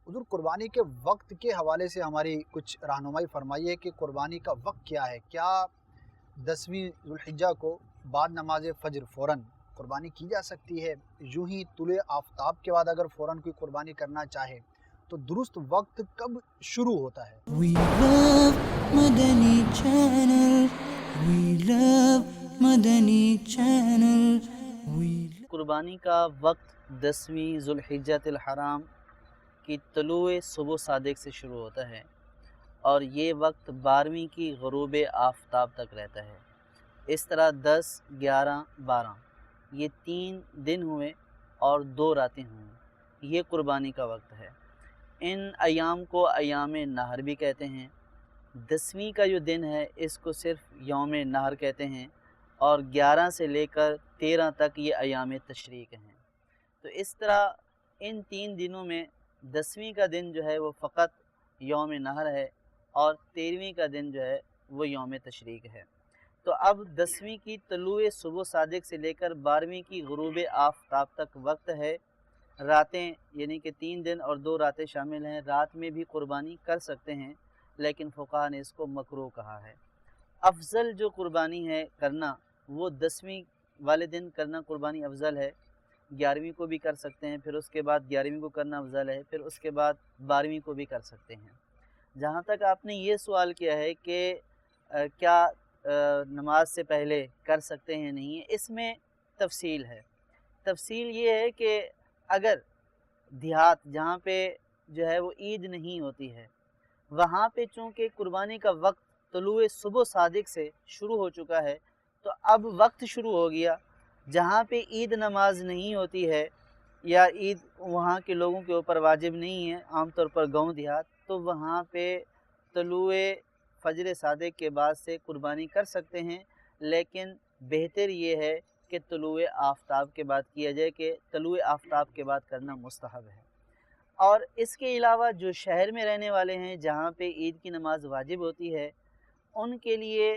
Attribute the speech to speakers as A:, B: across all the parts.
A: حضور قربانی کے وقت کے حوالے سے ہماری کچھ رہنمائی فرمائیے کہ قربانی کا وقت کیا ہے؟ کیا 10ویں ذوالحجہ کو بعد نماز فجر فوراً قربانی کی جا سکتی ہے؟ یوں ہی طلوع آفتاب کے بعد اگر فوراً کوئی قربانی کرنا چاہے تو درست وقت کب شروع ہوتا ہے؟
B: We love Madani Channel. We love Madani Channel.
C: قربانی کا وقت 10ویں ذوالحجۃ الحرام کی طلوع صبح صادق سے شروع ہوتا ہے اور یہ وقت 12ویں کی غروب آفتاب تک رہتا ہے۔ اس طرح 10، 11، 12 یہ 3 دن ہوئے اور 2 راتیں ہوئیں، یہ قربانی کا وقت ہے۔ ان ایام کو ایام نحر بھی کہتے ہیں۔ 10ویں کا جو دن ہے اس کو صرف یوم نحر کہتے ہیں، اور 11 سے لے کر 13 تک یہ ایام تشریق ہیں۔ تو اس طرح ان 3 دنوں میں 10ویں کا دن جو ہے وہ فقط یوم نحر ہے اور 13ویں کا دن جو ہے وہ یوم تشریق ہے۔ تو اب 10ویں کی طلوع صبح صادق سے لے کر 12ویں کی غروب آفتاب تک وقت ہے۔ راتیں یعنی کہ 3 دن اور 2 راتیں شامل ہیں۔ رات میں بھی قربانی کر سکتے ہیں لیکن فقہا نے اس کو مکروہ کہا ہے۔ افضل جو قربانی ہے کرنا وہ 10ویں والے دن کرنا قربانی افضل ہے۔ 11ویں کو بھی کر سکتے ہیں، پھر اس کے بعد 11ویں کو کرنا افضل ہے، پھر اس کے بعد 12ویں کو بھی کر سکتے ہیں۔ جہاں تک آپ نے یہ سوال کیا ہے کہ کیا نماز سے پہلے کر سکتے ہیں نہیں، اس میں تفصیل ہے۔ تفصیل یہ ہے کہ اگر دیہات جہاں پہ جو ہے وہ عید نہیں ہوتی ہے، وہاں پہ چونکہ قربانی کا وقت طلوع صبح صادق سے شروع ہو چکا ہے، تو اب وقت شروع ہو گیا۔ جہاں پہ عید نماز نہیں ہوتی ہے یا عید وہاں کے لوگوں کے اوپر واجب نہیں ہے، عام طور پر گاؤں دیہات، تو وہاں پہ طلوع فجر صادق کے بعد سے قربانی کر سکتے ہیں، لیکن بہتر یہ ہے کہ طلوع آفتاب کے بعد کیا جائے، کہ طلوع آفتاب کے بعد کرنا مستحب ہے۔ اور اس کے علاوہ جو شہر میں رہنے والے ہیں جہاں پہ عید کی نماز واجب ہوتی ہے، ان کے لیے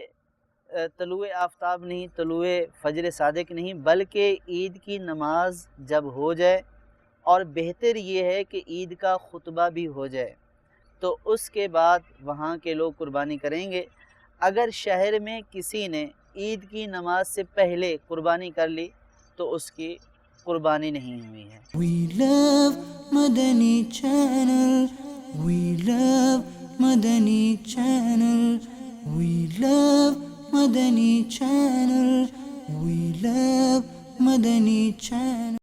C: طلوع آفتاب نہیں، طلوع فجر صادق نہیں، بلکہ عید کی نماز جب ہو جائے اور بہتر یہ ہے کہ عید کا خطبہ بھی ہو جائے تو اس کے بعد وہاں کے لوگ قربانی کریں گے۔ اگر شہر میں کسی نے عید کی نماز سے پہلے قربانی کر لی تو اس کی قربانی نہیں ہوئی ہے۔
B: We love Madani Channel. We love Madani Channel. We love Madani Channel. We love Madani Channel.